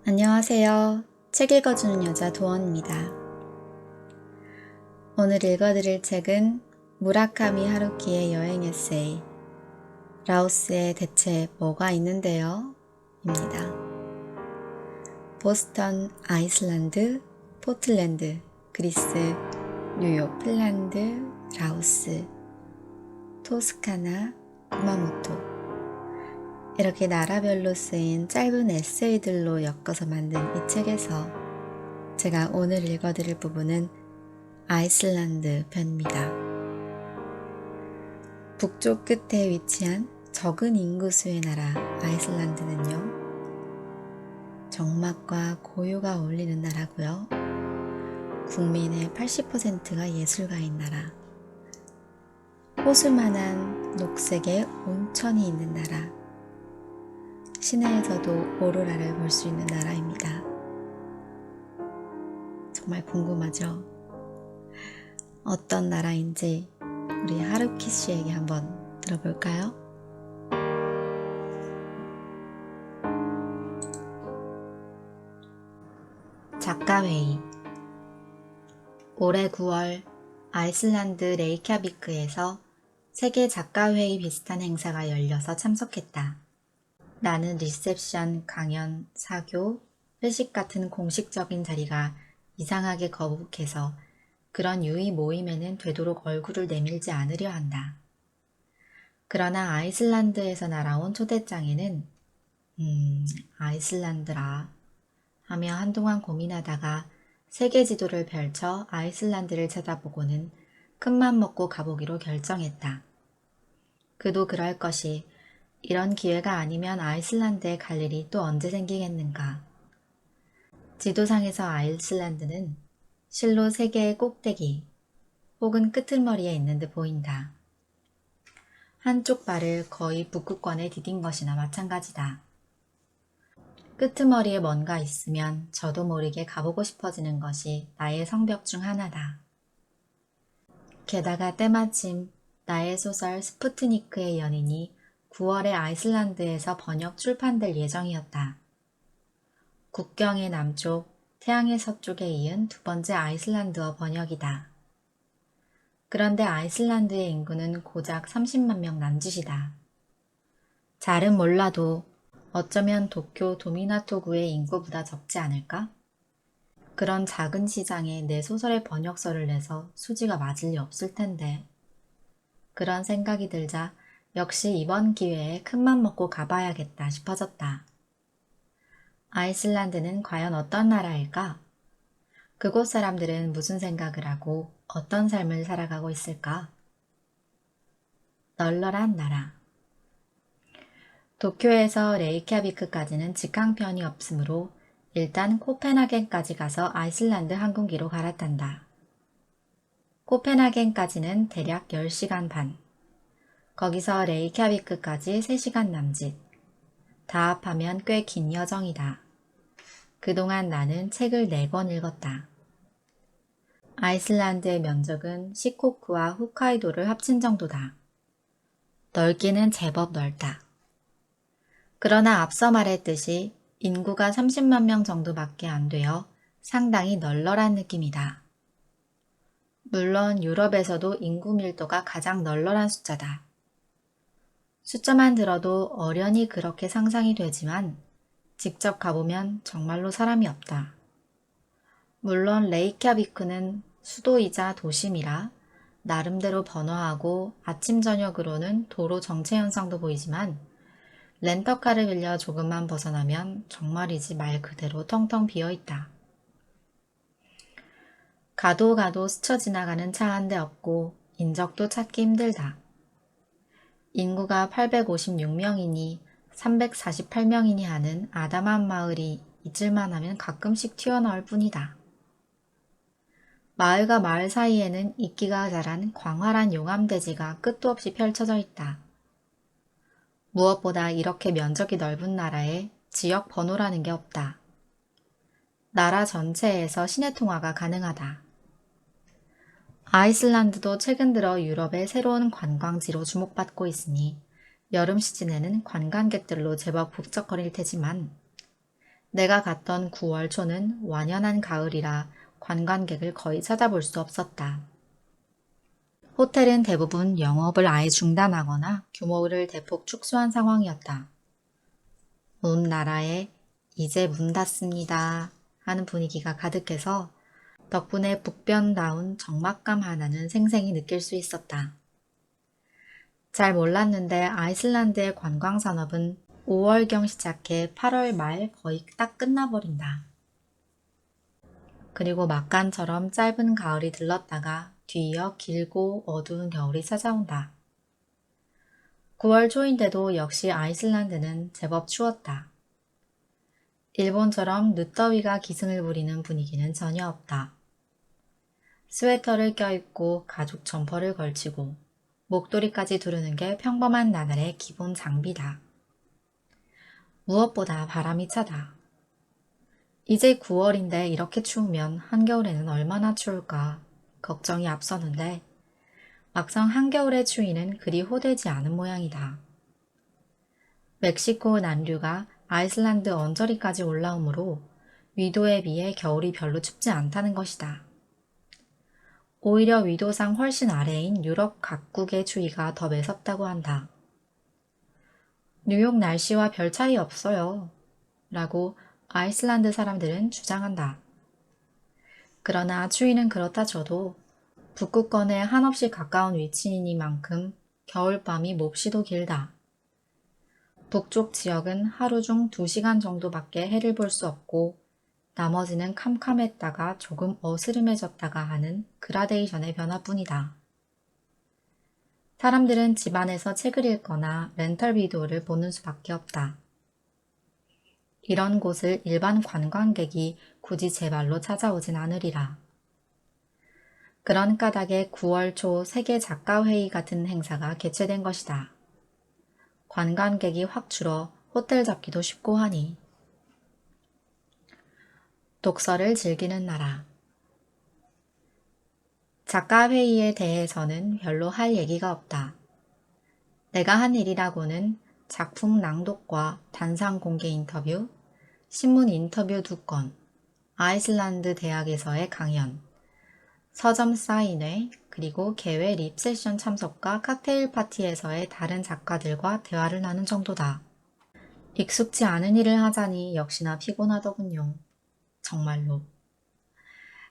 안녕하세요. 책 읽어주는 여자 도원입니다. 오늘 읽어드릴 책은 무라카미 하루키의 여행 에세이 라오스에 대체 뭐가 있는데요? 입니다. 보스턴, 아이슬란드, 포틀랜드, 그리스, 뉴욕, 핀란드, 라오스, 토스카나, 구마모토 이렇게 나라별로 쓰인 짧은 에세이들로 엮어서 만든 이 책에서 제가 오늘 읽어드릴 부분은 아이슬란드 편입니다. 북쪽 끝에 위치한 적은 인구수의 나라 아이슬란드는요, 정막과 고요가 어울리는 나라고요. 국민의 80%가 예술가인 나라. 호수만한 녹색의 온천이 있는 나라. 시내에서도 오로라를 볼 수 있는 나라입니다. 정말 궁금하죠? 어떤 나라인지 우리 하루키 씨에게 한번 들어볼까요? 작가회의. 올해 9월 아이슬란드 레이캬비크에서 세계 작가회의 비슷한 행사가 열려서 참석했다. 나는 리셉션, 강연, 사교, 회식 같은 공식적인 자리가 이상하게 거북해서 그런 유의 모임에는 되도록 얼굴을 내밀지 않으려 한다. 그러나 아이슬란드에서 날아온 초대장에는 아이슬란드라 하며 한동안 고민하다가 세계 지도를 펼쳐 아이슬란드를 쳐다보고는 큰맘 먹고 가보기로 결정했다. 그도 그럴 것이 이런 기회가 아니면 아이슬란드에 갈 일이 또 언제 생기겠는가. 지도상에서 아이슬란드는 실로 세계의 꼭대기 혹은 끄트머리에 있는 듯 보인다. 한쪽 발을 거의 북극권에 디딘 것이나 마찬가지다. 끄트머리에 뭔가 있으면 저도 모르게 가보고 싶어지는 것이 나의 성벽 중 하나다. 게다가 때마침 나의 소설 스푸트니크의 연인이 9월에 아이슬란드에서 번역 출판될 예정이었다. 국경의 남쪽, 태양의 서쪽에 이은 두 번째 아이슬란드어 번역이다. 그런데 아이슬란드의 인구는 고작 30만 명 남짓이다. 잘은 몰라도 어쩌면 도쿄 도미나토구의 인구보다 적지 않을까? 그런 작은 시장에 내 소설의 번역서를 내서 수지가 맞을 리 없을 텐데. 그런 생각이 들자 역시 이번 기회에 큰맘 먹고 가봐야겠다 싶어졌다. 아이슬란드는 과연 어떤 나라일까? 그곳 사람들은 무슨 생각을 하고 어떤 삶을 살아가고 있을까? 널널한 나라. 도쿄에서 레이캬비크까지는 직항편이 없으므로 일단 코펜하겐까지 가서 아이슬란드 항공기로 갈아탄다. 코펜하겐까지는 대략 10시간 반. 거기서 레이캬비크까지 3시간 남짓. 다 합하면 꽤 긴 여정이다. 그동안 나는 책을 4권 읽었다. 아이슬란드의 면적은 시코쿠와 홋카이도를 합친 정도다. 넓기는 제법 넓다. 그러나 앞서 말했듯이 인구가 30만 명 정도밖에 안 되어 상당히 널널한 느낌이다. 물론 유럽에서도 인구 밀도가 가장 널널한 숫자다. 숫자만 들어도 어련히 그렇게 상상이 되지만 직접 가보면 정말로 사람이 없다. 물론 레이캬비크는 수도이자 도심이라 나름대로 번화하고 아침 저녁으로는 도로 정체 현상도 보이지만 렌터카를 빌려 조금만 벗어나면 정말이지 말 그대로 텅텅 비어있다. 가도 가도 스쳐 지나가는 차 한 대 없고 인적도 찾기 힘들다. 인구가 856명이니 348명이니 하는 아담한 마을이 잊을만 하면 가끔씩 튀어나올 뿐이다. 마을과 마을 사이에는 이끼가 자란 광활한 용암대지가 끝도 없이 펼쳐져 있다. 무엇보다 이렇게 면적이 넓은 나라에 지역 번호라는 게 없다. 나라 전체에서 시내 통화가 가능하다. 아이슬란드도 최근 들어 유럽의 새로운 관광지로 주목받고 있으니 여름 시즌에는 관광객들로 제법 북적거릴 테지만 내가 갔던 9월 초는 완연한 가을이라 관광객을 거의 찾아볼 수 없었다. 호텔은 대부분 영업을 아예 중단하거나 규모를 대폭 축소한 상황이었다. 온 나라에 이제 문 닫습니다 하는 분위기가 가득해서 덕분에 북변다운 적막감 하나는 생생히 느낄 수 있었다. 잘 몰랐는데 아이슬란드의 관광산업은 5월경 시작해 8월 말 거의 딱 끝나버린다. 그리고 막간처럼 짧은 가을이 들렀다가 뒤이어 길고 어두운 겨울이 찾아온다. 9월 초인데도 역시 아이슬란드는 제법 추웠다. 일본처럼 늦더위가 기승을 부리는 분위기는 전혀 없다. 스웨터를 껴입고 가죽 점퍼를 걸치고 목도리까지 두르는 게 평범한 나날의 기본 장비다. 무엇보다 바람이 차다. 이제 9월인데 이렇게 추우면 한겨울에는 얼마나 추울까 걱정이 앞서는데 막상 한겨울의 추위는 그리 호되지 않은 모양이다. 멕시코 난류가 아이슬란드 언저리까지 올라오므로 위도에 비해 겨울이 별로 춥지 않다는 것이다. 오히려 위도상 훨씬 아래인 유럽 각국의 추위가 더 매섭다고 한다. 뉴욕 날씨와 별 차이 없어요. 라고 아이슬란드 사람들은 주장한다. 그러나 추위는 그렇다 쳐도 북극권에 한없이 가까운 위치이니만큼 겨울밤이 몹시도 길다. 북쪽 지역은 하루 중 2시간 정도밖에 해를 볼 수 없고 나머지는 캄캄했다가 조금 어스름해졌다가 하는 그라데이션의 변화뿐이다. 사람들은 집안에서 책을 읽거나 렌털 비디오를 보는 수밖에 없다. 이런 곳을 일반 관광객이 굳이 제 발로 찾아오진 않으리라. 그런 까닭에 9월 초 세계 작가회의 같은 행사가 개최된 것이다. 관광객이 확 줄어 호텔 잡기도 쉽고 하니. 독서를 즐기는 나라. 작가회의에 대해서는 별로 할 얘기가 없다. 내가 한 일이라고는 작품 낭독과 단상 공개 인터뷰, 신문 인터뷰 2건, 아이슬란드 대학에서의 강연, 서점 사인회, 그리고 개회 립세션 참석과 칵테일 파티에서의 다른 작가들과 대화를 나눈 정도다. 익숙지 않은 일을 하자니 역시나 피곤하더군요. 정말로.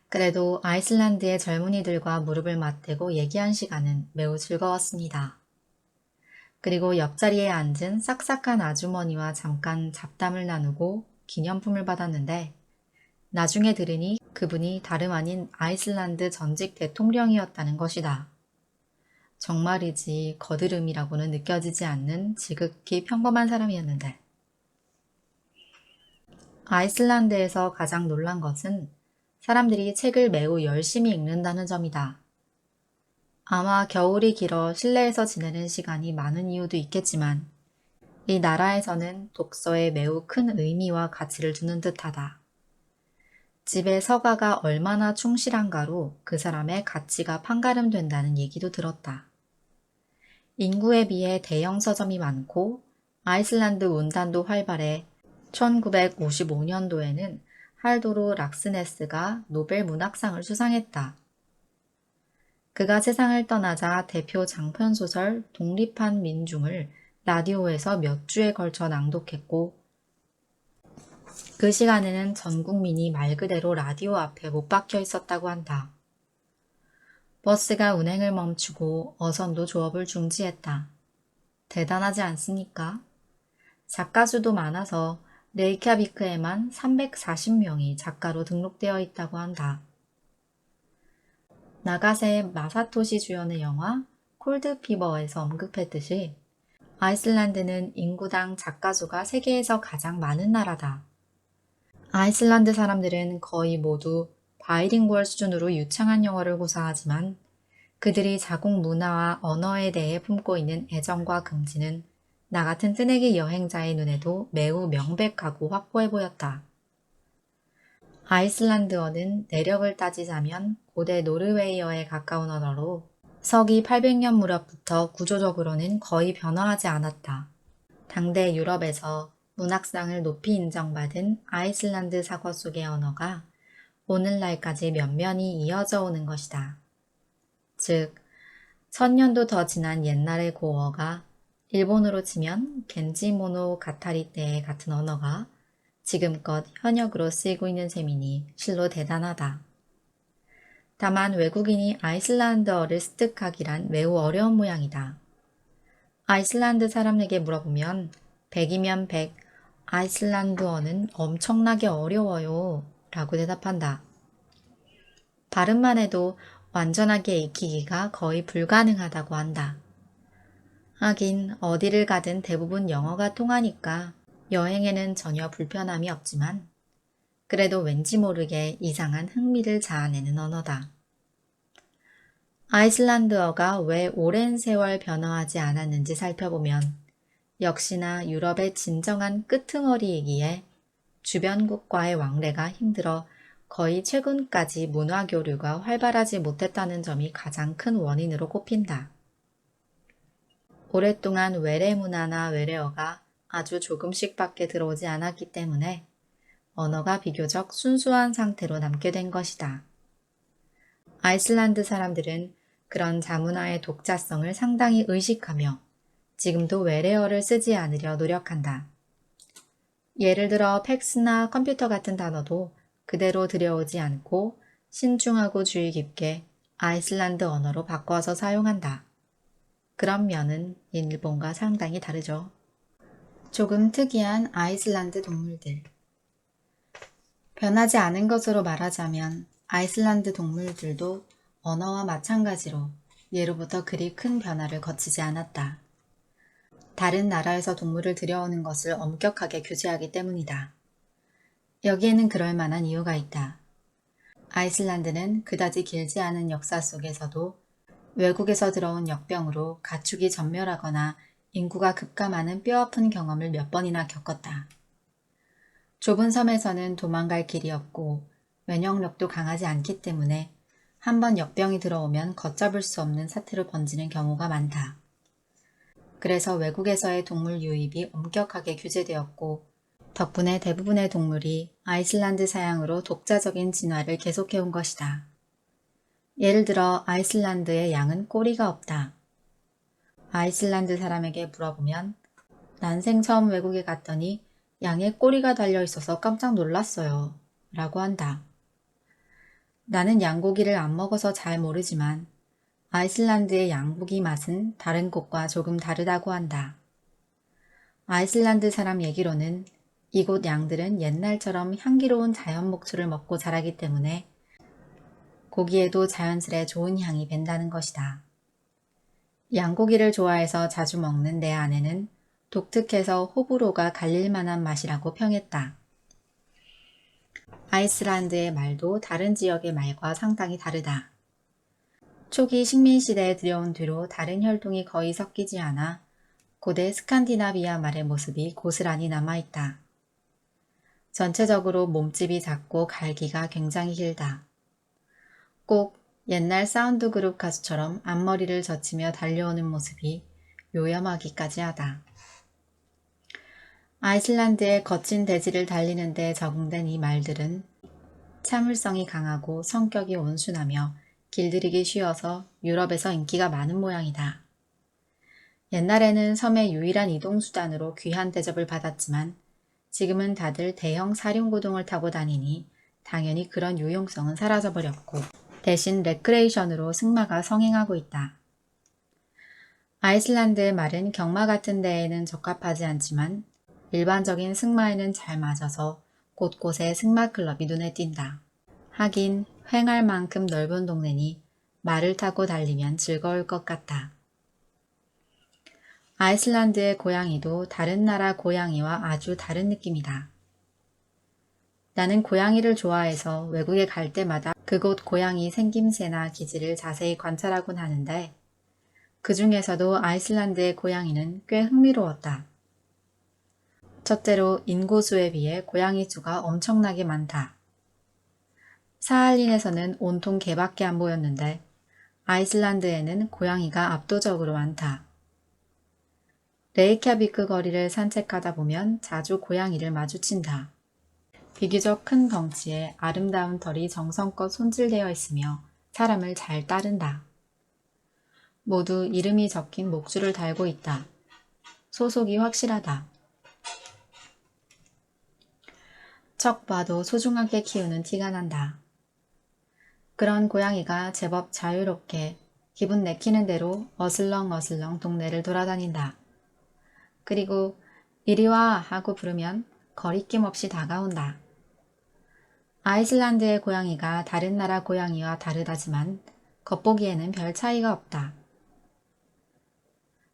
그래도 아이슬란드의 젊은이들과 무릎을 맞대고 얘기한 시간은 매우 즐거웠습니다. 그리고 옆자리에 앉은 싹싹한 아주머니와 잠깐 잡담을 나누고 기념품을 받았는데 나중에 들으니 그분이 다름 아닌 아이슬란드 전직 대통령이었다는 것이다. 정말이지 거드름이라고는 느껴지지 않는 지극히 평범한 사람이었는데. 아이슬란드에서 가장 놀란 것은 사람들이 책을 매우 열심히 읽는다는 점이다. 아마 겨울이 길어 실내에서 지내는 시간이 많은 이유도 있겠지만 이 나라에서는 독서에 매우 큰 의미와 가치를 두는 듯하다. 집에 서가가 얼마나 충실한가로 그 사람의 가치가 판가름된다는 얘기도 들었다. 인구에 비해 대형 서점이 많고 아이슬란드 문단도 활발해 1955년도에는 할도르 락스네스가 노벨 문학상을 수상했다. 그가 세상을 떠나자 대표 장편소설 독립한 민중을 라디오에서 몇 주에 걸쳐 낭독했고 그 시간에는 전 국민이 말 그대로 라디오 앞에 못 박혀 있었다고 한다. 버스가 운행을 멈추고 어선도 조업을 중지했다. 대단하지 않습니까? 작가 수도 많아서 레이캬비크에만 340명이 작가로 등록되어 있다고 한다. 나가세 마사토시 주연의 영화 콜드피버에서 언급했듯이 아이슬란드는 인구당 작가 수가 세계에서 가장 많은 나라다. 아이슬란드 사람들은 거의 모두 바이링구얼 수준으로 유창한 영어를 고사하지만 그들이 자국 문화와 언어에 대해 품고 있는 애정과 긍지는 나 같은 뜨내기 여행자의 눈에도 매우 명백하고 확고해 보였다. 아이슬란드어는 내력을 따지자면 고대 노르웨이어에 가까운 언어로 서기 800년 무렵부터 구조적으로는 거의 변화하지 않았다. 당대 유럽에서 문학상을 높이 인정받은 아이슬란드 사과 속의 언어가 오늘날까지 면면이 이어져 오는 것이다. 즉, 1000년도 더 지난 옛날의 고어가 일본어로 치면 겐지모노 가타리 때의 같은 언어가 지금껏 현역으로 쓰이고 있는 셈이니 실로 대단하다. 다만 외국인이 아이슬란드어를 습득하기란 매우 어려운 모양이다. 아이슬란드 사람에게 물어보면 100이면 100, 아이슬란드어는 엄청나게 어려워요 라고 대답한다. 발음만 해도 완전하게 익히기가 거의 불가능하다고 한다. 하긴 어디를 가든 대부분 영어가 통하니까 여행에는 전혀 불편함이 없지만 그래도 왠지 모르게 이상한 흥미를 자아내는 언어다. 아이슬란드어가 왜 오랜 세월 변화하지 않았는지 살펴보면 역시나 유럽의 진정한 끄트머리이기에 주변국과의 왕래가 힘들어 거의 최근까지 문화교류가 활발하지 못했다는 점이 가장 큰 원인으로 꼽힌다. 오랫동안 외래 문화나 외래어가 아주 조금씩밖에 들어오지 않았기 때문에 언어가 비교적 순수한 상태로 남게 된 것이다. 아이슬란드 사람들은 그런 자문화의 독자성을 상당히 의식하며 지금도 외래어를 쓰지 않으려 노력한다. 예를 들어 팩스나 컴퓨터 같은 단어도 그대로 들여오지 않고 신중하고 주의 깊게 아이슬란드 언어로 바꿔서 사용한다. 그런 면은 일본과 상당히 다르죠. 조금 특이한 아이슬란드 동물들. 변하지 않은 것으로 말하자면 아이슬란드 동물들도 언어와 마찬가지로 예로부터 그리 큰 변화를 거치지 않았다. 다른 나라에서 동물을 들여오는 것을 엄격하게 규제하기 때문이다. 여기에는 그럴 만한 이유가 있다. 아이슬란드는 그다지 길지 않은 역사 속에서도 외국에서 들어온 역병으로 가축이 전멸하거나 인구가 급감하는 뼈아픈 경험을 몇 번이나 겪었다. 좁은 섬에서는 도망갈 길이 없고 면역력도 강하지 않기 때문에 한번 역병이 들어오면 걷잡을 수 없는 사태로 번지는 경우가 많다. 그래서 외국에서의 동물 유입이 엄격하게 규제되었고 덕분에 대부분의 동물이 아이슬란드 사양으로 독자적인 진화를 계속해온 것이다. 예를 들어 아이슬란드의 양은 꼬리가 없다. 아이슬란드 사람에게 물어보면 난생 처음 외국에 갔더니 양에 꼬리가 달려 있어서 깜짝 놀랐어요 라고 한다. 나는 양고기를 안 먹어서 잘 모르지만 아이슬란드의 양고기 맛은 다른 곳과 조금 다르다고 한다. 아이슬란드 사람 얘기로는 이곳 양들은 옛날처럼 향기로운 자연 목초를 먹고 자라기 때문에 고기에도 자연스레 좋은 향이 밴다는 것이다. 양고기를 좋아해서 자주 먹는 내 아내는 독특해서 호불호가 갈릴 만한 맛이라고 평했다. 아이슬란드의 말도 다른 지역의 말과 상당히 다르다. 초기 식민시대에 들여온 뒤로 다른 혈통이 거의 섞이지 않아 고대 스칸디나비아 말의 모습이 고스란히 남아있다. 전체적으로 몸집이 작고 갈기가 굉장히 길다. 꼭 옛날 사운드 그룹 가수처럼 앞머리를 젖히며 달려오는 모습이 요염하기까지 하다. 아이슬란드의 거친 대지를 달리는 데 적응된 이 말들은 참을성이 강하고 성격이 온순하며 길들이기 쉬워서 유럽에서 인기가 많은 모양이다. 옛날에는 섬의 유일한 이동수단으로 귀한 대접을 받았지만 지금은 다들 대형 사륜구동을 타고 다니니 당연히 그런 유용성은 사라져버렸고 대신 레크레이션으로 승마가 성행하고 있다. 아이슬란드의 말은 경마 같은 데에는 적합하지 않지만 일반적인 승마에는 잘 맞아서 곳곳에 승마클럽이 눈에 띈다. 하긴 횡할 만큼 넓은 동네니 말을 타고 달리면 즐거울 것 같다. 아이슬란드의 고양이도 다른 나라 고양이와 아주 다른 느낌이다. 나는 고양이를 좋아해서 외국에 갈 때마다 그곳 고양이 생김새나 기질을 자세히 관찰하곤 하는데 그 중에서도 아이슬란드의 고양이는 꽤 흥미로웠다. 첫째로 인구수에 비해 고양이 수가 엄청나게 많다. 사할린에서는 온통 개밖에 안 보였는데 아이슬란드에는 고양이가 압도적으로 많다. 레이캬비크 거리를 산책하다 보면 자주 고양이를 마주친다. 비교적 큰 덩치에 아름다운 털이 정성껏 손질되어 있으며 사람을 잘 따른다. 모두 이름이 적힌 목줄을 달고 있다. 소속이 확실하다. 척 봐도 소중하게 키우는 티가 난다. 그런 고양이가 제법 자유롭게 기분 내키는 대로 어슬렁어슬렁 동네를 돌아다닌다. 그리고 이리 와 하고 부르면 거리낌 없이 다가온다. 아이슬란드의 고양이가 다른 나라 고양이와 다르다지만 겉보기에는 별 차이가 없다.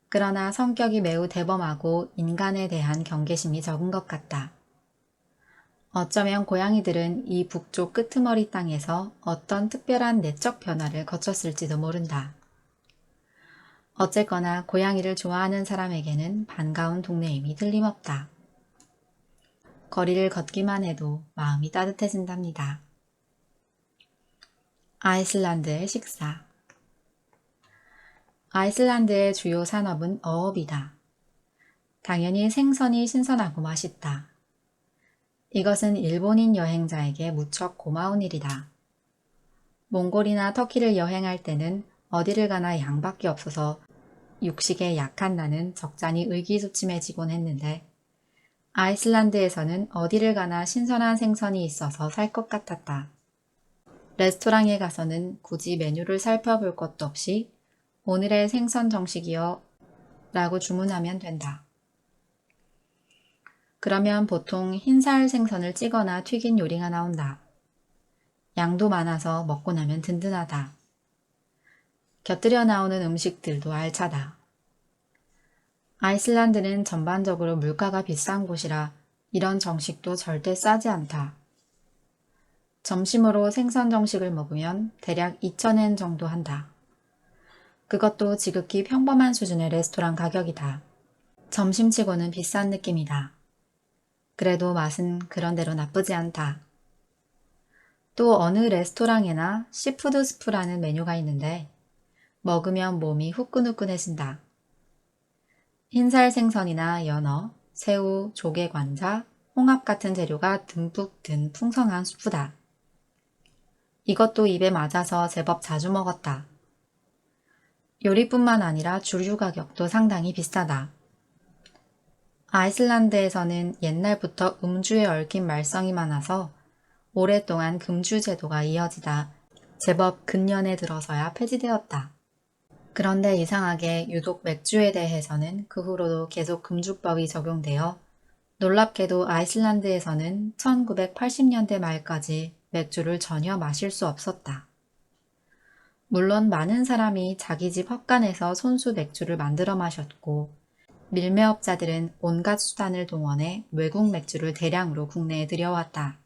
그러나 성격이 매우 대범하고 인간에 대한 경계심이 적은 것 같다. 어쩌면 고양이들은 이 북쪽 끄트머리 땅에서 어떤 특별한 내적 변화를 거쳤을지도 모른다. 어쨌거나 고양이를 좋아하는 사람에게는 반가운 동네임이 틀림없다. 거리를 걷기만 해도 마음이 따뜻해진답니다. 아이슬란드의 식사. 아이슬란드의 주요 산업은 어업이다. 당연히 생선이 신선하고 맛있다. 이것은 일본인 여행자에게 무척 고마운 일이다. 몽골이나 터키를 여행할 때는 어디를 가나 양밖에 없어서 육식에 약한 나는 적잖이 의기소침해지곤 했는데 아이슬란드에서는 어디를 가나 신선한 생선이 있어서 살 것 같았다. 레스토랑에 가서는 굳이 메뉴를 살펴볼 것도 없이 오늘의 생선 정식이요 라고 주문하면 된다. 그러면 보통 흰살 생선을 찌거나 튀긴 요리가 나온다. 양도 많아서 먹고 나면 든든하다. 곁들여 나오는 음식들도 알차다. 아이슬란드는 전반적으로 물가가 비싼 곳이라 이런 정식도 절대 싸지 않다. 점심으로 생선 정식을 먹으면 대략 2,000엔 정도 한다. 그것도 지극히 평범한 수준의 레스토랑 가격이다. 점심치고는 비싼 느낌이다. 그래도 맛은 그런대로 나쁘지 않다. 또 어느 레스토랑에나 시푸드 스프라는 메뉴가 있는데 먹으면 몸이 후끈후끈해진다. 흰살 생선이나 연어, 새우, 조개 관자, 홍합 같은 재료가 듬뿍 든 풍성한 수프다. 이것도 입에 맞아서 제법 자주 먹었다. 요리뿐만 아니라 주류 가격도 상당히 비싸다. 아이슬란드에서는 옛날부터 음주에 얽힌 말썽이 많아서 오랫동안 금주 제도가 이어지다 제법 근년에 들어서야 폐지되었다. 그런데 이상하게 유독 맥주에 대해서는 그 후로도 계속 금주법이 적용되어 놀랍게도 아이슬란드에서는 1980년대 말까지 맥주를 전혀 마실 수 없었다. 물론 많은 사람이 자기 집 헛간에서 손수 맥주를 만들어 마셨고 밀매업자들은 온갖 수단을 동원해 외국 맥주를 대량으로 국내에 들여왔다.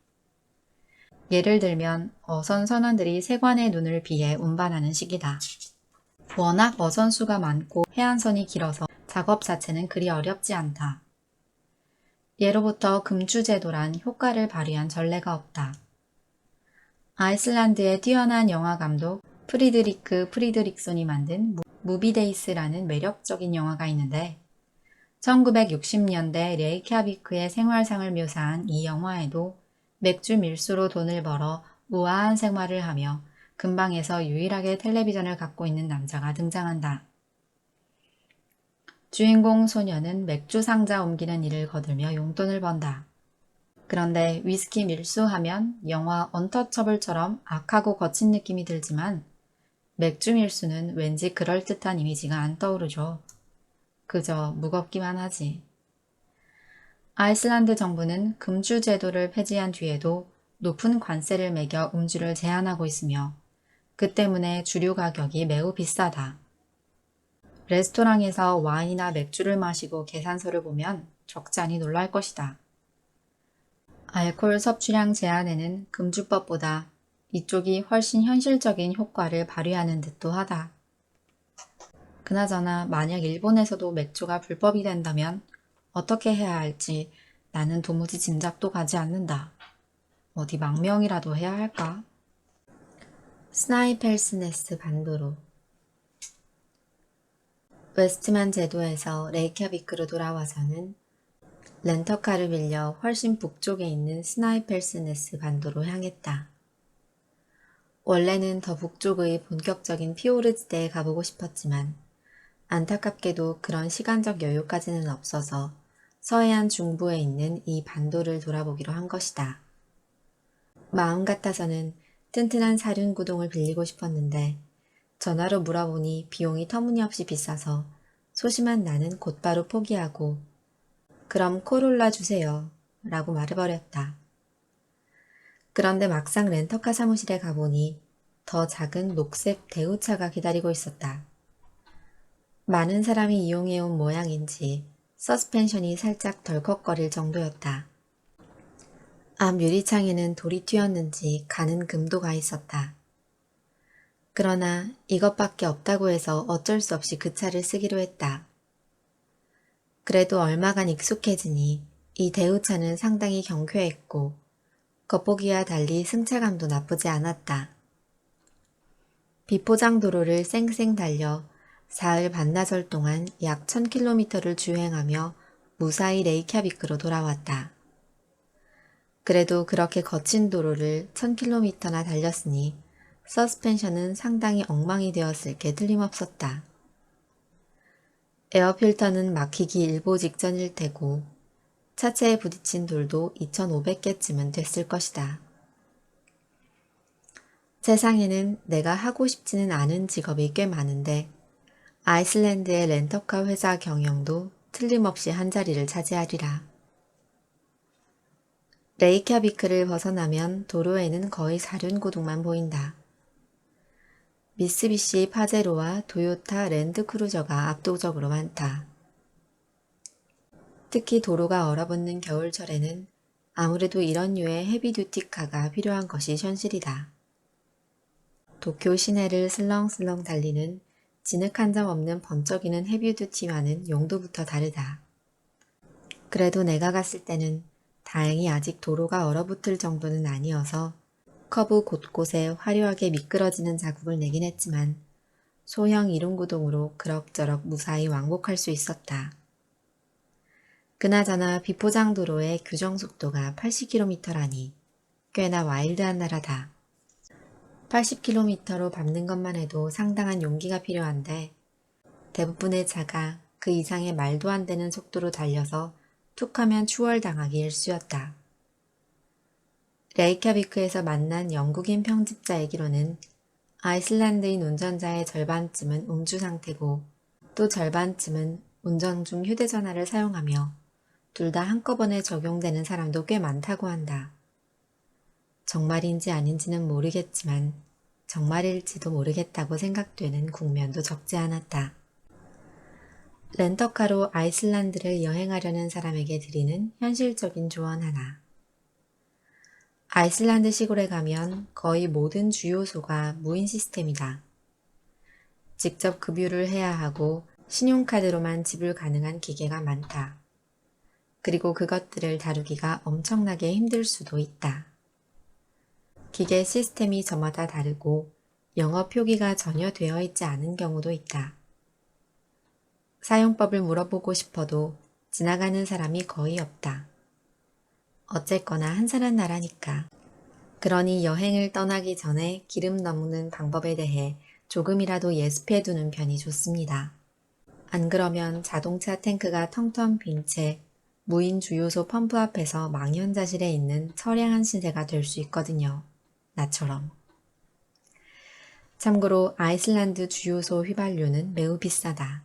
예를 들면 어선 선원들이 세관의 눈을 비해 운반하는 시기다. 워낙 어선수가 많고 해안선이 길어서 작업 자체는 그리 어렵지 않다. 예로부터 금주제도란 효과를 발휘한 전례가 없다. 아이슬란드의 뛰어난 영화 감독 프리드리크 프리드릭손이 만든 무비데이스라는 매력적인 영화가 있는데 1960년대 레이캬비크의 생활상을 묘사한 이 영화에도 맥주 밀수로 돈을 벌어 우아한 생활을 하며 근방에서 유일하게 텔레비전을 갖고 있는 남자가 등장한다. 주인공 소녀는 맥주 상자 옮기는 일을 거들며 용돈을 번다. 그런데 위스키 밀수하면 영화 언터처블처럼 악하고 거친 느낌이 들지만 맥주 밀수는 왠지 그럴듯한 이미지가 안 떠오르죠. 그저 무겁기만 하지. 아이슬란드 정부는 금주 제도를 폐지한 뒤에도 높은 관세를 매겨 음주를 제한하고 있으며 그 때문에 주류 가격이 매우 비싸다. 레스토랑에서 와인이나 맥주를 마시고 계산서를 보면 적잖이 놀랄 것이다. 알코올 섭취량 제한에는 금주법보다 이쪽이 훨씬 현실적인 효과를 발휘하는 듯도 하다. 그나저나 만약 일본에서도 맥주가 불법이 된다면 어떻게 해야 할지 나는 도무지 짐작도 가지 않는다. 어디 망명이라도 해야 할까? 스나이펠스네스 반도로 웨스트만 제도에서 레이캬비크로 돌아와서는 렌터카를 빌려 훨씬 북쪽에 있는 스나이펠스네스 반도로 향했다. 원래는 더 북쪽의 본격적인 피오르즈대에 가보고 싶었지만 안타깝게도 그런 시간적 여유까지는 없어서 서해안 중부에 있는 이 반도를 돌아보기로 한 것이다. 마음 같아서는 튼튼한 사륜구동을 빌리고 싶었는데 전화로 물어보니 비용이 터무니없이 비싸서 소심한 나는 곧바로 포기하고 그럼 코롤라 주세요 라고 말해버렸다. 그런데 막상 렌터카 사무실에 가보니 더 작은 녹색 대우차가 기다리고 있었다. 많은 사람이 이용해온 모양인지 서스펜션이 살짝 덜컥거릴 정도였다. 앞 유리창에는 돌이 튀었는지 가는 금도 가 있었다. 그러나 이것밖에 없다고 해서 어쩔 수 없이 그 차를 쓰기로 했다. 그래도 얼마간 익숙해지니 이 대우차는 상당히 경쾌했고 겉보기와 달리 승차감도 나쁘지 않았다. 비포장 도로를 쌩쌩 달려 사흘 반나절 동안 약 1000km를 주행하며 무사히 레이캬비크로 돌아왔다. 그래도 그렇게 거친 도로를 1000km나 달렸으니 서스펜션은 상당히 엉망이 되었을 게 틀림없었다. 에어필터는 막히기 일보 직전일 테고 차체에 부딪힌 돌도 2500개쯤은 됐을 것이다. 세상에는 내가 하고 싶지는 않은 직업이 꽤 많은데 아이슬란드의 렌터카 회사 경영도 틀림없이 한자리를 차지하리라. 레이캬비크를 벗어나면 도로에는 거의 사륜구동만 보인다. 미쓰비시 파제로와 도요타 랜드크루저가 압도적으로 많다. 특히 도로가 얼어붙는 겨울철에는 아무래도 이런 류의 헤비듀티카가 필요한 것이 현실이다. 도쿄 시내를 슬렁슬렁 달리는 진흙 한 점 없는 번쩍이는 헤비듀티와는 용도부터 다르다. 그래도 내가 갔을 때는 다행히 아직 도로가 얼어붙을 정도는 아니어서 커브 곳곳에 화려하게 미끄러지는 자국을 내긴 했지만 소형 이륜구동으로 그럭저럭 무사히 왕복할 수 있었다. 그나저나 비포장 도로의 규정 속도가 80km라니 꽤나 와일드한 나라다. 80km로 밟는 것만 해도 상당한 용기가 필요한데 대부분의 차가 그 이상의 말도 안 되는 속도로 달려서 툭하면 추월당하기 일쑤였다. 레이캬비크에서 만난 영국인 편집자 얘기로는 아이슬란드인 운전자의 절반쯤은 음주 상태고 또 절반쯤은 운전 중 휴대전화를 사용하며 둘 다 한꺼번에 적용되는 사람도 꽤 많다고 한다. 정말인지 아닌지는 모르겠지만 정말일지도 모르겠다고 생각되는 국면도 적지 않았다. 렌터카로 아이슬란드를 여행하려는 사람에게 드리는 현실적인 조언 하나. 아이슬란드 시골에 가면 거의 모든 주요소가 무인 시스템이다. 직접 급유를 해야 하고 신용카드로만 지불 가능한 기계가 많다. 그리고 그것들을 다루기가 엄청나게 힘들 수도 있다. 기계 시스템이 저마다 다르고 영어 표기가 전혀 되어 있지 않은 경우도 있다. 사용법을 물어보고 싶어도 지나가는 사람이 거의 없다. 어쨌거나 한산한 나라니까. 그러니 여행을 떠나기 전에 기름 넣는 방법에 대해 조금이라도 예습해두는 편이 좋습니다. 안 그러면 자동차 탱크가 텅텅 빈 채 무인 주유소 펌프 앞에서 망연자실해 있는 처량한 신세가 될 수 있거든요. 나처럼. 참고로 아이슬란드 주유소 휘발유는 매우 비싸다.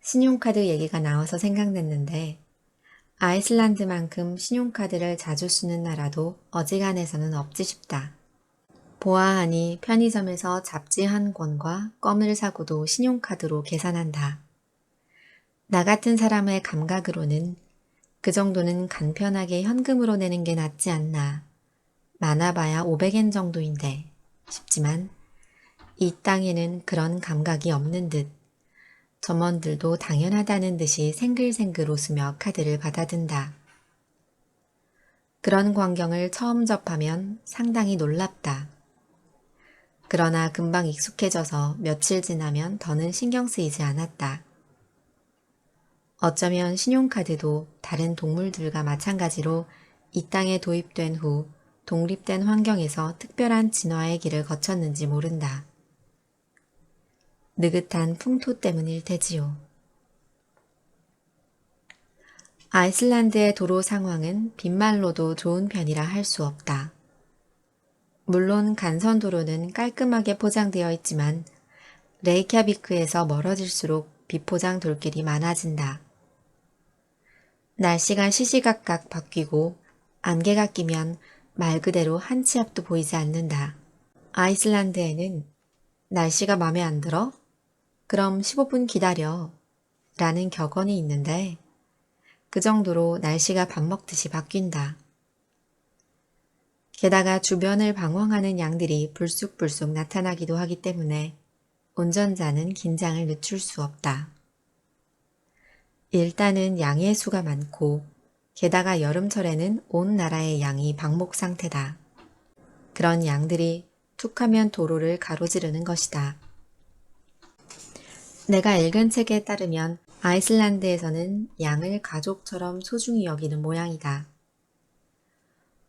신용카드 얘기가 나와서 생각났는데 아이슬란드만큼 신용카드를 자주 쓰는 나라도 어지간해서는 없지 싶다. 보아하니 편의점에서 잡지 한 권과 껌을 사고도 신용카드로 계산한다. 나 같은 사람의 감각으로는 그 정도는 간편하게 현금으로 내는 게 낫지 않나. 많아봐야 500엔 정도인데 싶지만 이 땅에는 그런 감각이 없는 듯 점원들도 당연하다는 듯이 생글생글 웃으며 카드를 받아든다. 그런 광경을 처음 접하면 상당히 놀랍다. 그러나 금방 익숙해져서 며칠 지나면 더는 신경 쓰이지 않았다. 어쩌면 신용카드도 다른 동물들과 마찬가지로 이 땅에 도입된 후 독립된 환경에서 특별한 진화의 길을 거쳤는지 모른다. 느긋한 풍토 때문일 테지요. 아이슬란드의 도로 상황은 빈말로도 좋은 편이라 할 수 없다. 물론 간선도로는 깔끔하게 포장되어 있지만 레이캬비크에서 멀어질수록 비포장 돌길이 많아진다. 날씨가 시시각각 바뀌고 안개가 끼면 말 그대로 한 치 앞도 보이지 않는다. 아이슬란드에는 날씨가 맘에 안 들어? 그럼 15분 기다려 라는 격언이 있는데 그 정도로 날씨가 밥 먹듯이 바뀐다. 게다가 주변을 방황하는 양들이 불쑥불쑥 나타나기도 하기 때문에 운전자는 긴장을 늦출 수 없다. 일단은 양의 수가 많고 게다가 여름철에는 온 나라의 양이 방목 상태다. 그런 양들이 툭하면 도로를 가로지르는 것이다. 내가 읽은 책에 따르면 아이슬란드에서는 양을 가족처럼 소중히 여기는 모양이다.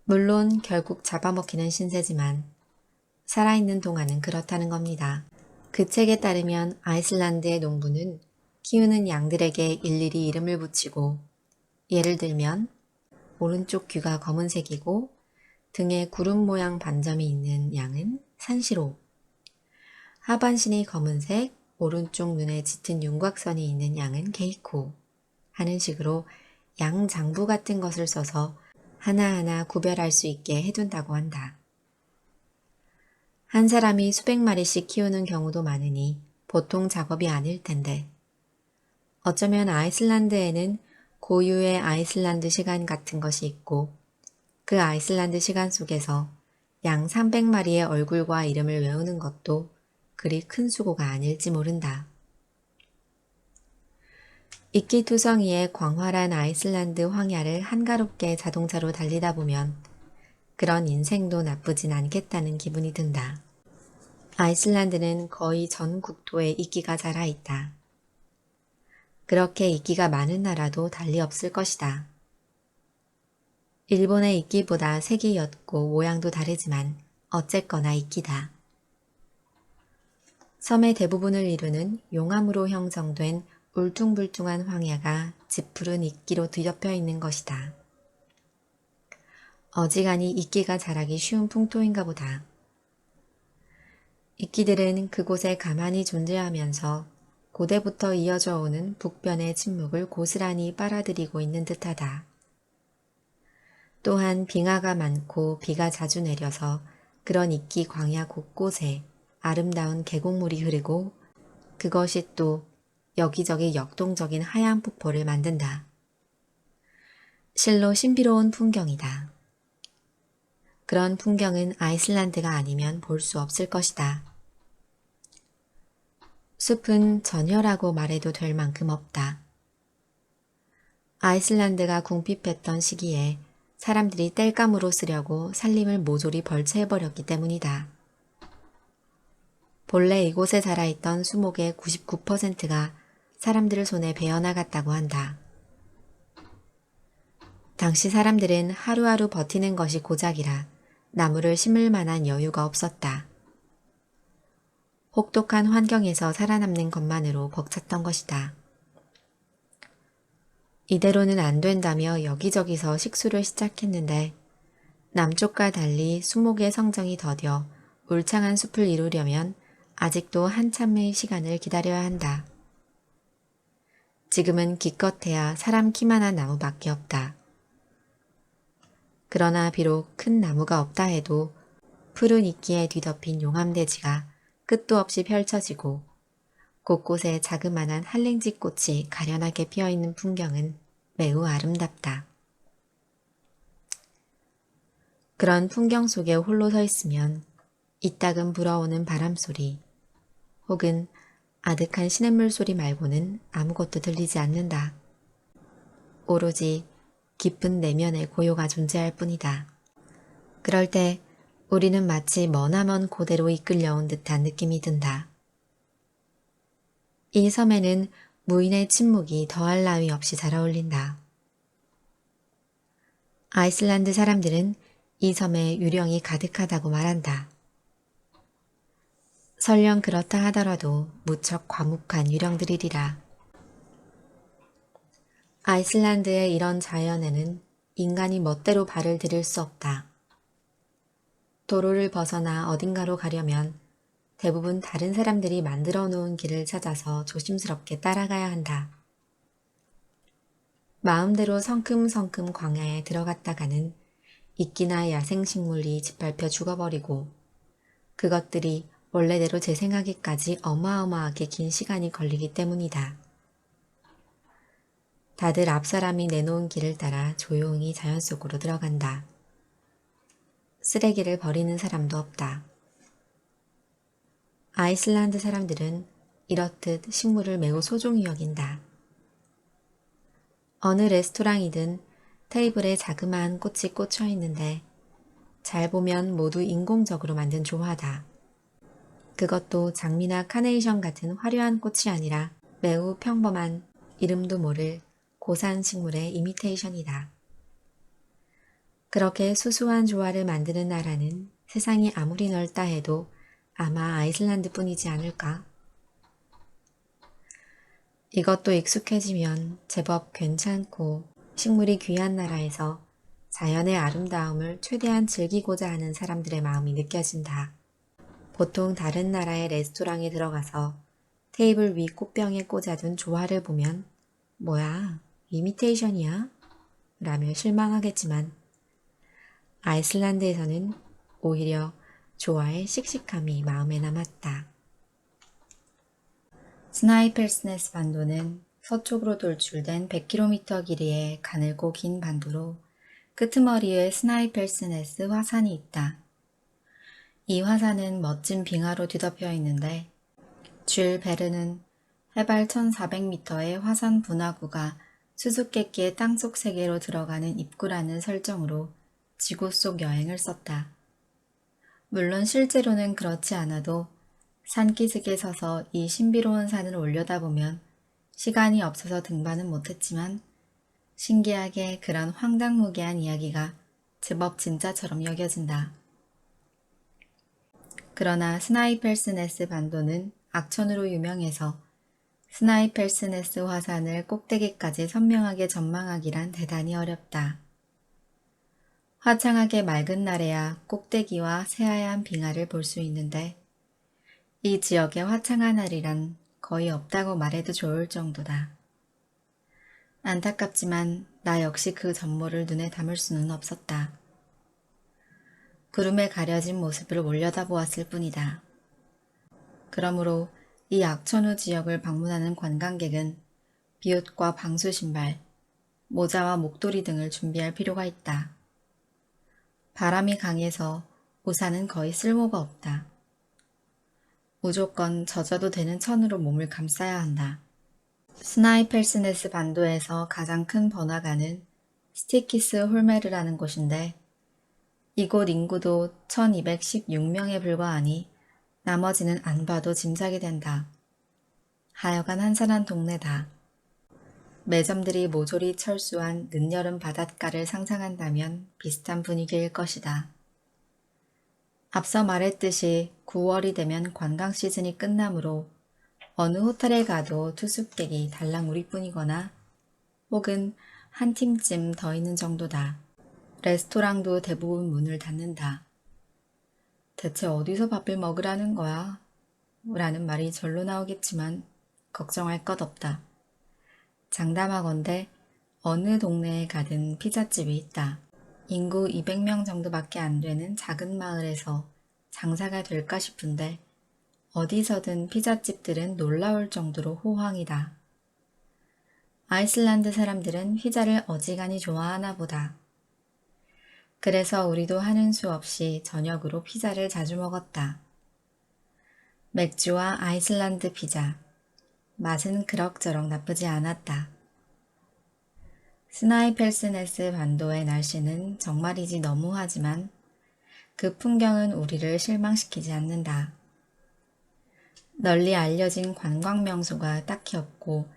물론 결국 잡아먹히는 신세지만 살아있는 동안은 그렇다는 겁니다. 그 책에 따르면 아이슬란드의 농부는 키우는 양들에게 일일이 이름을 붙이고 예를 들면 오른쪽 귀가 검은색이고 등에 구름 모양 반점이 있는 양은 산시로, 하반신이 검은색, 오른쪽 눈에 짙은 윤곽선이 있는 양은 게이코 하는 식으로 양 장부 같은 것을 써서 하나하나 구별할 수 있게 해둔다고 한다. 한 사람이 수백 마리씩 키우는 경우도 많으니 보통 작업이 아닐 텐데 어쩌면 아이슬란드에는 고유의 아이슬란드 시간 같은 것이 있고 그 아이슬란드 시간 속에서 양 300마리의 얼굴과 이름을 외우는 것도 그리 큰 수고가 아닐지 모른다. 이끼투성이의 광활한 아이슬란드 황야를 한가롭게 자동차로 달리다 보면 그런 인생도 나쁘진 않겠다는 기분이 든다. 아이슬란드는 거의 전 국토에 이끼가 자라있다. 그렇게 이끼가 많은 나라도 달리 없을 것이다. 일본의 이끼보다 색이 옅고 모양도 다르지만 어쨌거나 이끼다. 섬의 대부분을 이루는 용암으로 형성된 울퉁불퉁한 황야가 짙푸른 이끼로 뒤덮여 있는 것이다. 어지간히 이끼가 자라기 쉬운 풍토인가 보다. 이끼들은 그곳에 가만히 존재하면서 고대부터 이어져 오는 북변의 침묵을 고스란히 빨아들이고 있는 듯하다. 또한 빙하가 많고 비가 자주 내려서 그런 이끼 광야 곳곳에 아름다운 계곡물이 흐르고 그것이 또 여기저기 역동적인 하얀 폭포를 만든다. 실로 신비로운 풍경이다. 그런 풍경은 아이슬란드가 아니면 볼 수 없을 것이다. 숲은 전혀라고 말해도 될 만큼 없다. 아이슬란드가 궁핍했던 시기에 사람들이 땔감으로 쓰려고 산림을 모조리 벌채해버렸기 때문이다. 본래 이곳에 자라있던 수목의 99%가 사람들 손에 베어나갔다고 한다. 당시 사람들은 하루하루 버티는 것이 고작이라 나무를 심을 만한 여유가 없었다. 혹독한 환경에서 살아남는 것만으로 벅찼던 것이다. 이대로는 안 된다며 여기저기서 식수를 시작했는데 남쪽과 달리 수목의 성정이 더뎌 울창한 숲을 이루려면 아직도 한참의 시간을 기다려야 한다. 지금은 기껏해야 사람 키만한 나무밖에 없다. 그러나 비록 큰 나무가 없다 해도 푸른 이끼에 뒤덮인 용암대지가 끝도 없이 펼쳐지고 곳곳에 자그마한 한랭지 꽃이 가련하게 피어있는 풍경은 매우 아름답다. 그런 풍경 속에 홀로 서 있으면 이따금 불어오는 바람소리 혹은 아득한 시냇물 소리 말고는 아무것도 들리지 않는다. 오로지 깊은 내면의 고요가 존재할 뿐이다. 그럴 때 우리는 마치 머나먼 고대로 이끌려온 듯한 느낌이 든다. 이 섬에는 무인의 침묵이 더할 나위 없이 잘 어울린다. 아이슬란드 사람들은 이 섬에 유령이 가득하다고 말한다. 설령 그렇다 하더라도 무척 과묵한 유령들이리라. 아이슬란드의 이런 자연에는 인간이 멋대로 발을 들일 수 없다. 도로를 벗어나 어딘가로 가려면 대부분 다른 사람들이 만들어 놓은 길을 찾아서 조심스럽게 따라가야 한다. 마음대로 성큼성큼 광야에 들어갔다가는 이끼나 야생식물이 짓밟혀 죽어버리고 그것들이 원래대로 재생하기까지 어마어마하게 긴 시간이 걸리기 때문이다. 다들 앞사람이 내놓은 길을 따라 조용히 자연 속으로 들어간다. 쓰레기를 버리는 사람도 없다. 아이슬란드 사람들은 이렇듯 식물을 매우 소중히 여긴다. 어느 레스토랑이든 테이블에 자그마한 꽃이 꽂혀 있는데 잘 보면 모두 인공적으로 만든 조화다. 그것도 장미나 카네이션 같은 화려한 꽃이 아니라 매우 평범한 이름도 모를 고산 식물의 이미테이션이다. 그렇게 수수한 조화를 만드는 나라는 세상이 아무리 넓다 해도 아마 아이슬란드뿐이지 않을까? 이것도 익숙해지면 제법 괜찮고 식물이 귀한 나라에서 자연의 아름다움을 최대한 즐기고자 하는 사람들의 마음이 느껴진다. 보통 다른 나라의 레스토랑에 들어가서 테이블 위 꽃병에 꽂아둔 조화를 보면 뭐야, 이미테이션이야? 라며 실망하겠지만 아이슬란드에서는 오히려 조화의 씩씩함이 마음에 남았다. 스나이펠스네스 반도는 서쪽으로 돌출된 100km 길이의 가늘고 긴 반도로 끄트머리에 스나이펠스네스 화산이 있다. 이 화산은 멋진 빙하로 뒤덮여 있는데 줄 베르는 해발 1400m의 화산 분화구가 수수께끼의 땅속 세계로 들어가는 입구라는 설정으로 지구 속 여행을 썼다. 물론 실제로는 그렇지 않아도 산기슭에 서서 이 신비로운 산을 올려다보면 시간이 없어서 등반은 못했지만 신기하게 그런 황당무계한 이야기가 제법 진짜처럼 여겨진다. 그러나 스나이펠스네스 반도는 악천후로 유명해서 스나이펠스네스 화산을 꼭대기까지 선명하게 전망하기란 대단히 어렵다. 화창하게 맑은 날에야 꼭대기와 새하얀 빙하를 볼 수 있는데 이 지역의 화창한 날이란 거의 없다고 말해도 좋을 정도다. 안타깝지만 나 역시 그 전모를 눈에 담을 수는 없었다. 구름에 가려진 모습을 올려다보았을 뿐이다. 그러므로 이 악천후 지역을 방문하는 관광객은 비옷과 방수 신발, 모자와 목도리 등을 준비할 필요가 있다. 바람이 강해서 우산은 거의 쓸모가 없다. 무조건 젖어도 되는 천으로 몸을 감싸야 한다. 스나이펠스네스 반도에서 가장 큰 번화가는 스티키스 홀메르라는 곳인데 이곳 인구도 1216명에 불과하니 나머지는 안 봐도 짐작이 된다. 하여간 한산한 동네다. 매점들이 모조리 철수한 늦여름 바닷가를 상상한다면 비슷한 분위기일 것이다. 앞서 말했듯이 9월이 되면 관광 시즌이 끝나므로 어느 호텔에 가도 투숙객이 달랑 우리뿐이거나 혹은 한 팀쯤 더 있는 정도다. 레스토랑도 대부분 문을 닫는다. 대체 어디서 밥을 먹으라는 거야? 라는 말이 절로 나오겠지만 걱정할 것 없다. 장담하건대 어느 동네에 가든 피자집이 있다. 인구 200명 정도밖에 안 되는 작은 마을에서 장사가 될까 싶은데 어디서든 피자집들은 놀라울 정도로 호황이다. 아이슬란드 사람들은 피자를 어지간히 좋아하나 보다. 그래서 우리도 하는 수 없이 저녁으로 피자를 자주 먹었다. 맥주와 아이슬란드 피자. 맛은 그럭저럭 나쁘지 않았다. 스나이펠스네스 반도의 날씨는 정말이지 너무하지만 그 풍경은 우리를 실망시키지 않는다. 널리 알려진 관광 명소가 딱히 없고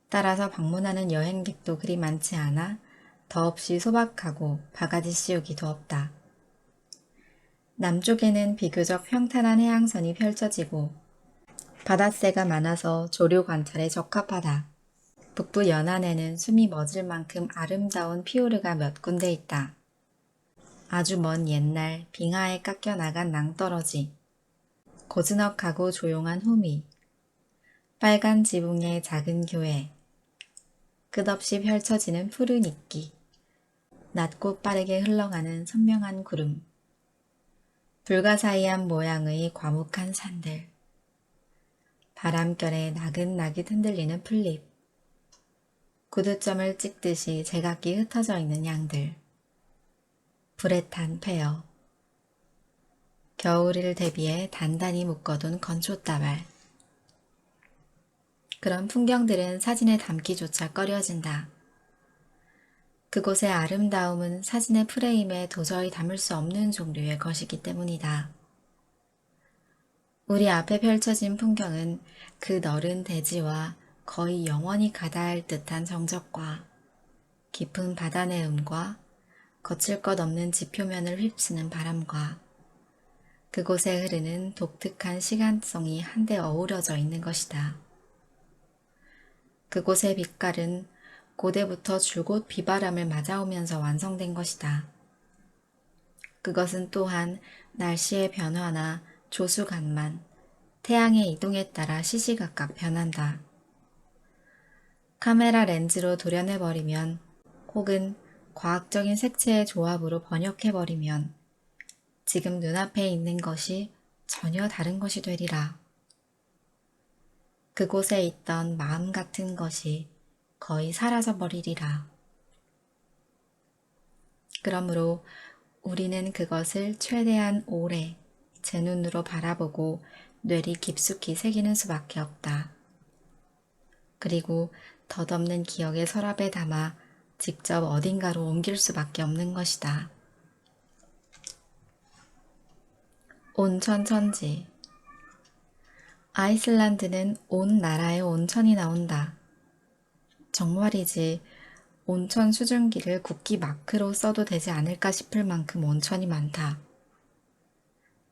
따라서 방문하는 여행객도 그리 많지 않아 더없이 소박하고 바가지 씌우기도 없다. 남쪽에는 비교적 평탄한 해양선이 펼쳐지고 바닷새가 많아서 조류 관찰에 적합하다. 북부 연안에는 숨이 멎을 만큼 아름다운 피오르가 몇 군데 있다. 아주 먼 옛날 빙하에 깎여 나간 낭떠러지, 고즈넉하고 조용한 호미, 빨간 지붕의 작은 교회, 끝없이 펼쳐지는 푸른 이끼, 낮고 빠르게 흘러가는 선명한 구름, 불가사의한 모양의 과묵한 산들, 바람결에 나긋나긋 흔들리는 풀잎, 구두점을 찍듯이 제각기 흩어져 있는 양들, 불에 탄 폐허, 겨울을 대비해 단단히 묶어둔 건초다발. 그런 풍경들은 사진에 담기조차 꺼려진다. 그곳의 아름다움은 사진의 프레임에 도저히 담을 수 없는 종류의 것이기 때문이다. 우리 앞에 펼쳐진 풍경은 그 너른 대지와 거의 영원히 가다할 듯한 정적과 깊은 바다 내음과 거칠 것 없는 지표면을 휩쓰는 바람과 그곳에 흐르는 독특한 시간성이 한데 어우러져 있는 것이다. 그곳의 빛깔은 고대부터 줄곧 비바람을 맞아오면서 완성된 것이다. 그것은 또한 날씨의 변화나 조수간만, 태양의 이동에 따라 시시각각 변한다. 카메라 렌즈로 도려내버리면 혹은 과학적인 색채의 조합으로 번역해버리면 지금 눈앞에 있는 것이 전혀 다른 것이 되리라. 그곳에 있던 마음 같은 것이 거의 사라져버리리라. 그러므로 우리는 그것을 최대한 오래 제 눈으로 바라보고 뇌리 깊숙이 새기는 수밖에 없다. 그리고 덧없는 기억의 서랍에 담아 직접 어딘가로 옮길 수밖에 없는 것이다. 온천천지. 아이슬란드는 온 나라에 온천이 나온다. 정말이지 온천 수증기를 국기 마크로 써도 되지 않을까 싶을 만큼 온천이 많다.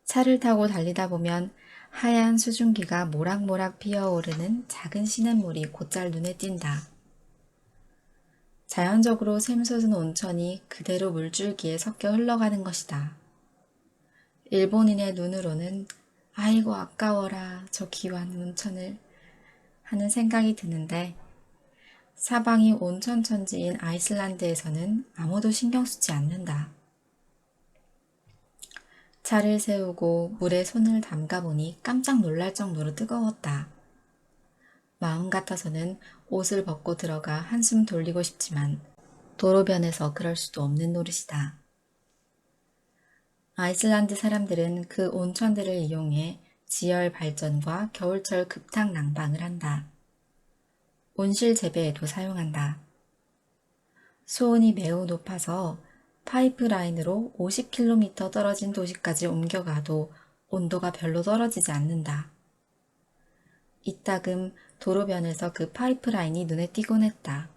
차를 타고 달리다 보면 하얀 수증기가 모락모락 피어오르는 작은 시냇물이 곧잘 눈에 띈다. 자연적으로 샘솟은 온천이 그대로 물줄기에 섞여 흘러가는 것이다. 일본인의 눈으로는 아이고 아까워라 저 귀한 온천을 하는 생각이 드는데 사방이 온천천지인 아이슬란드에서는 아무도 신경 쓰지 않는다. 차를 세우고 물에 손을 담가보니 깜짝 놀랄 정도로 뜨거웠다. 마음 같아서는 옷을 벗고 들어가 한숨 돌리고 싶지만 도로변에서 그럴 수도 없는 노릇이다. 아이슬란드 사람들은 그 온천들을 이용해 지열 발전과 겨울철 급탕 난방을 한다. 온실 재배에도 사용한다. 수온이 매우 높아서 파이프라인으로 50km 떨어진 도시까지 옮겨가도 온도가 별로 떨어지지 않는다. 이따금 도로변에서 그 파이프라인이 눈에 띄곤 했다.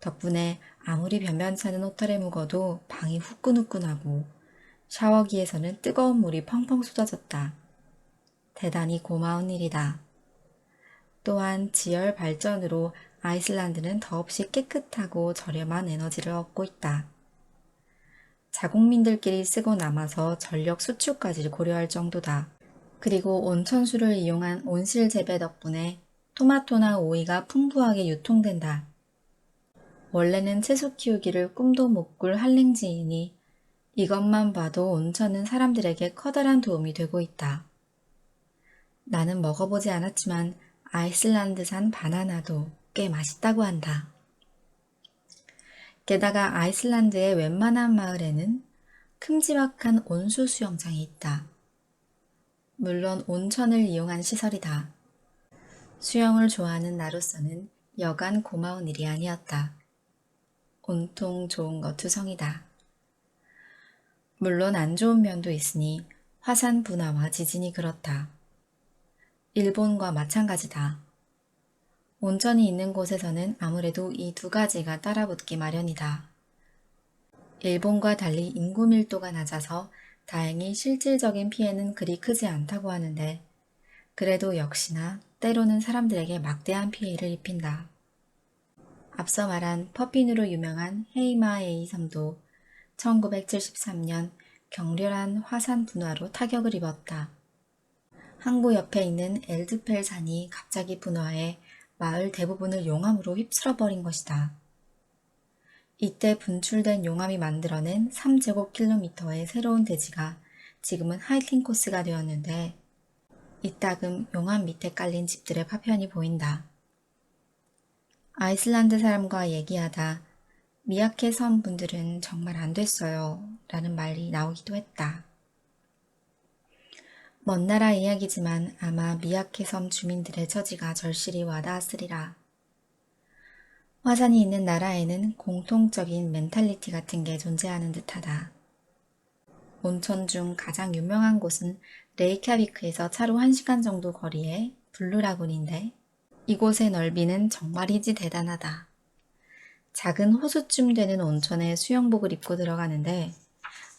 덕분에 아무리 변변찮은 호텔에 묵어도 방이 후끈후끈하고 샤워기에서는 뜨거운 물이 펑펑 쏟아졌다. 대단히 고마운 일이다. 또한 지열 발전으로 아이슬란드는 더없이 깨끗하고 저렴한 에너지를 얻고 있다. 자국민들끼리 쓰고 남아서 전력 수출까지 고려할 정도다. 그리고 온천수를 이용한 온실 재배 덕분에 토마토나 오이가 풍부하게 유통된다. 원래는 채소 키우기를 꿈도 못 꿀 한랭지이니 이것만 봐도 온천은 사람들에게 커다란 도움이 되고 있다. 나는 먹어보지 않았지만 아이슬란드산 바나나도 꽤 맛있다고 한다. 게다가 아이슬란드의 웬만한 마을에는 큼지막한 온수 수영장이 있다. 물론 온천을 이용한 시설이다. 수영을 좋아하는 나로서는 여간 고마운 일이 아니었다. 온통 좋은 것 투성이다. 물론 안 좋은 면도 있으니 화산 분화와 지진이 그렇다. 일본과 마찬가지다. 온천이 있는 곳에서는 아무래도 이 두 가지가 따라붙기 마련이다. 일본과 달리 인구 밀도가 낮아서 다행히 실질적인 피해는 그리 크지 않다고 하는데 그래도 역시나 때로는 사람들에게 막대한 피해를 입힌다. 앞서 말한 퍼핀으로 유명한 헤이마에이 섬도 1973년 격렬한 화산 분화로 타격을 입었다. 항구 옆에 있는 엘드펠 산이 갑자기 분화해 마을 대부분을 용암으로 휩쓸어버린 것이다. 이때 분출된 용암이 만들어낸 3제곱킬로미터의 새로운 대지가 지금은 하이킹 코스가 되었는데 이따금 용암 밑에 깔린 집들의 파편이 보인다. 아이슬란드 사람과 얘기하다 미야케 섬 분들은 정말 안 됐어요 라는 말이 나오기도 했다. 먼 나라 이야기지만 아마 미야케 섬 주민들의 처지가 절실히 와닿았으리라. 화산이 있는 나라에는 공통적인 멘탈리티 같은 게 존재하는 듯하다. 온천 중 가장 유명한 곳은 레이캬비크에서 차로 1시간 정도 거리의 블루라군인데 이곳의 넓이는 정말이지 대단하다. 작은 호수쯤 되는 온천에 수영복을 입고 들어가는데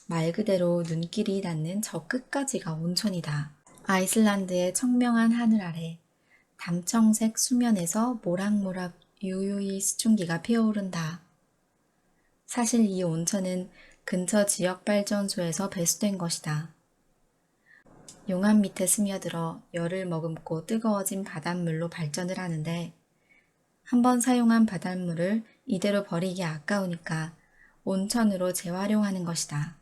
말 그대로 눈길이 닿는 저 끝까지가 온천이다. 아이슬란드의 청명한 하늘 아래 담청색 수면에서 모락모락 유유히 수증기가 피어오른다. 사실 이 온천은 근처 지역발전소에서 배수된 것이다. 용암 밑에 스며들어 열을 머금고 뜨거워진 바닷물로 발전을 하는데 한번 사용한 바닷물을 이대로 버리기 아까우니까 온천으로 재활용하는 것이다.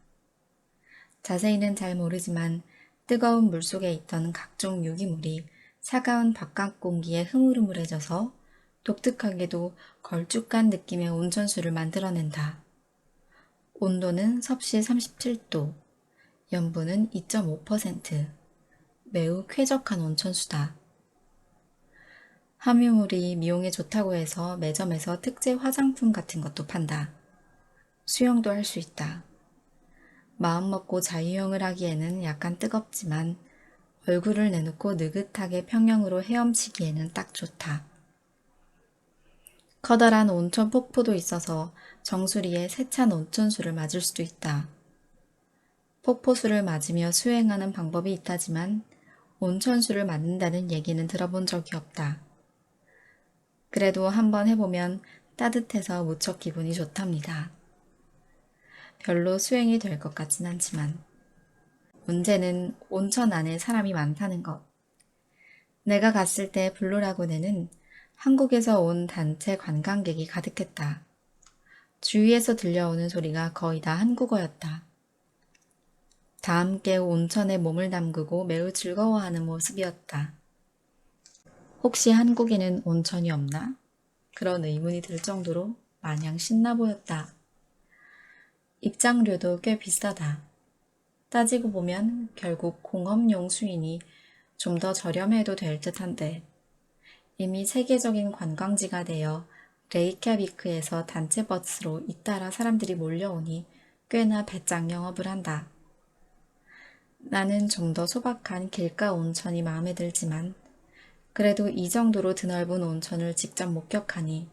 자세히는 잘 모르지만 뜨거운 물속에 있던 각종 유기물이 차가운 바깥 공기에 흐물흐물해져서 독특하게도 걸쭉한 느낌의 온천수를 만들어낸다. 온도는 섭씨 37도, 염분은 2.5%, 매우 쾌적한 온천수다. 함유물이 미용에 좋다고 해서 매점에서 특제 화장품 같은 것도 판다. 수영도 할 수 있다. 마음먹고 자유형을 하기에는 약간 뜨겁지만 얼굴을 내놓고 느긋하게 평영으로 헤엄치기에는 딱 좋다. 커다란 온천 폭포도 있어서 정수리에 세찬 온천수를 맞을 수도 있다. 폭포수를 맞으며 수행하는 방법이 있다지만 온천수를 맞는다는 얘기는 들어본 적이 없다. 그래도 한번 해보면 따뜻해서 무척 기분이 좋답니다. 별로 수행이 될 것 같진 않지만 문제는 온천 안에 사람이 많다는 것. 내가 갔을 때 블루라군에는 한국에서 온 단체 관광객이 가득했다. 주위에서 들려오는 소리가 거의 다 한국어였다. 다 함께 온천에 몸을 담그고 매우 즐거워하는 모습이었다. 혹시 한국에는 온천이 없나? 그런 의문이 들 정도로 마냥 신나 보였다. 입장료도 꽤 비싸다. 따지고 보면 결국 공업용 수인이 좀 더 저렴해도 될 듯한데 이미 세계적인 관광지가 되어 레이캬비크에서 단체 버스로 잇따라 사람들이 몰려오니 꽤나 배짱 영업을 한다. 나는 좀 더 소박한 길가 온천이 마음에 들지만 그래도 이 정도로 드넓은 온천을 직접 목격하니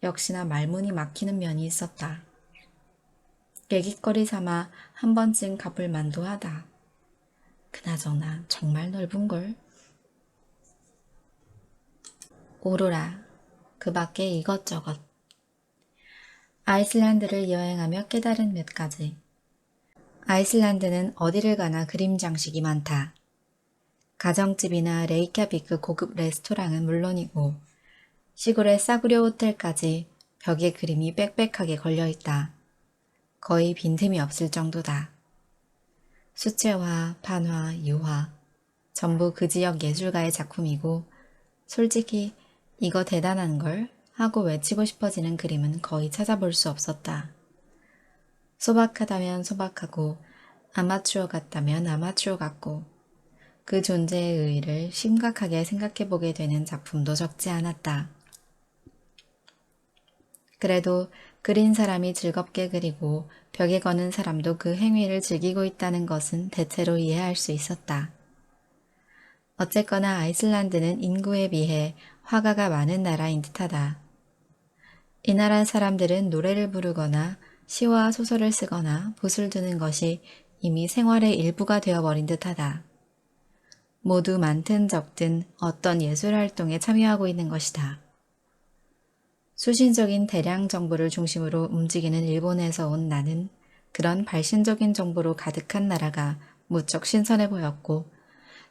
역시나 말문이 막히는 면이 있었다. 얘깃거리 삼아 한 번쯤 가볼 만도 하다. 그나저나 정말 넓은걸. 오로라, 그 밖에 이것저것. 아이슬란드를 여행하며 깨달은 몇 가지. 아이슬란드는 어디를 가나 그림 장식이 많다. 가정집이나 레이캬비크 고급 레스토랑은 물론이고 시골의 싸구려 호텔까지 벽에 그림이 빽빽하게 걸려있다. 거의 빈틈이 없을 정도다. 수채화, 판화, 유화 전부 그 지역 예술가의 작품이고 솔직히 이거 대단한걸 하고 외치고 싶어지는 그림은 거의 찾아볼 수 없었다. 소박하다면 소박하고 아마추어 같다면 아마추어 같고 그 존재의 의의를 심각하게 생각해보게 되는 작품도 적지 않았다. 그래도 그린 사람이 즐겁게 그리고 벽에 거는 사람도 그 행위를 즐기고 있다는 것은 대체로 이해할 수 있었다. 어쨌거나 아이슬란드는 인구에 비해 화가가 많은 나라인 듯하다. 이 나라 사람들은 노래를 부르거나 시와 소설을 쓰거나 붓을 드는 것이 이미 생활의 일부가 되어버린 듯하다. 모두 많든 적든 어떤 예술 활동에 참여하고 있는 것이다. 수신적인 대량 정보를 중심으로 움직이는 일본에서 온 나는 그런 발신적인 정보로 가득한 나라가 무척 신선해 보였고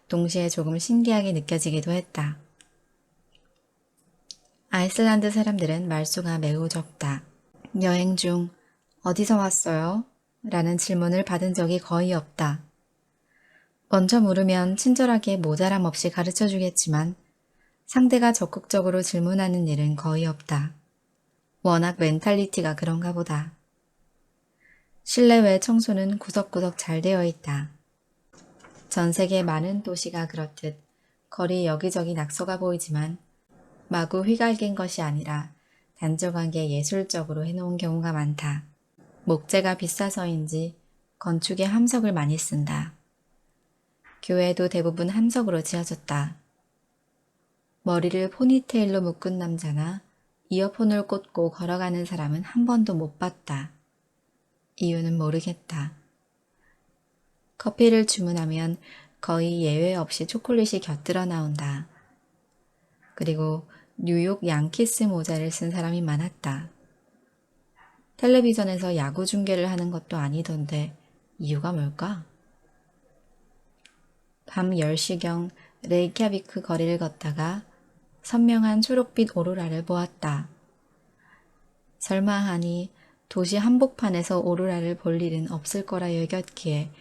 동시에 조금 신기하게 느껴지기도 했다. 아이슬란드 사람들은 말수가 매우 적다. 여행 중 어디서 왔어요? 라는 질문을 받은 적이 거의 없다. 먼저 물으면 친절하게 모자람 없이 가르쳐 주겠지만 상대가 적극적으로 질문하는 일은 거의 없다. 워낙 멘탈리티가 그런가 보다. 실내외 청소는 구석구석 잘 되어 있다. 전 세계 많은 도시가 그렇듯 거리 여기저기 낙서가 보이지만 마구 휘갈긴 것이 아니라 단정한 게 예술적으로 해놓은 경우가 많다. 목재가 비싸서인지 건축에 함석을 많이 쓴다. 교회도 대부분 함석으로 지어졌다. 머리를 포니테일로 묶은 남자나 이어폰을 꽂고 걸어가는 사람은 한 번도 못 봤다. 이유는 모르겠다. 커피를 주문하면 거의 예외 없이 초콜릿이 곁들어 나온다. 그리고 뉴욕 양키스 모자를 쓴 사람이 많았다. 텔레비전에서 야구 중계를 하는 것도 아니던데 이유가 뭘까? 밤 10시경 레이캬비크 거리를 걷다가 선명한 초록빛 오로라를 보았다. 설마 하니 도시 한복판에서 오로라를 볼 일은 없을 거라 여겼기에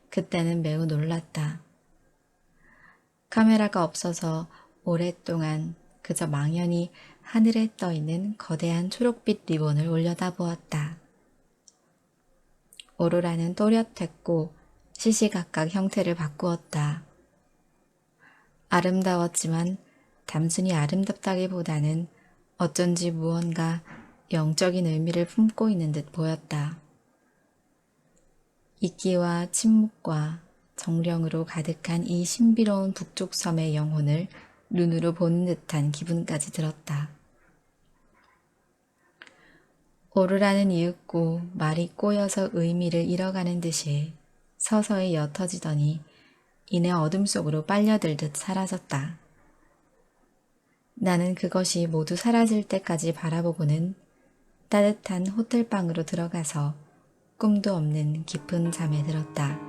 그때는 매우 놀랐다. 카메라가 없어서 오랫동안 그저 망연히 하늘에 떠있는 거대한 초록빛 리본을 올려다보았다. 오로라는 또렷했고 시시각각 형태를 바꾸었다. 아름다웠지만 단순히 아름답다기보다는 어쩐지 무언가 영적인 의미를 품고 있는 듯 보였다. 이끼와 침묵과 정령으로 가득한 이 신비로운 북쪽 섬의 영혼을 눈으로 보는 듯한 기분까지 들었다. 오로라는 이윽고 말이 꼬여서 의미를 잃어가는 듯이 서서히 옅어지더니 이내 어둠 속으로 빨려들듯 사라졌다. 나는 그것이 모두 사라질 때까지 바라보고는 따뜻한 호텔방으로 들어가서 꿈도 없는 깊은 잠에 들었다.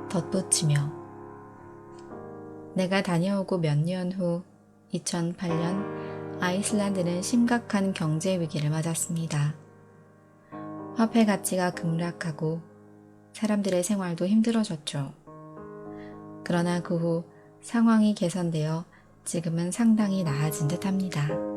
덧붙이며 내가 다녀오고 몇 년 후 2008년 아이슬란드는 심각한 경제 위기를 맞았습니다. 화폐 가치가 급락하고 사람들의 생활도 힘들어졌죠. 그러나 그 후 상황이 개선되어 지금은 상당히 나아진 듯합니다.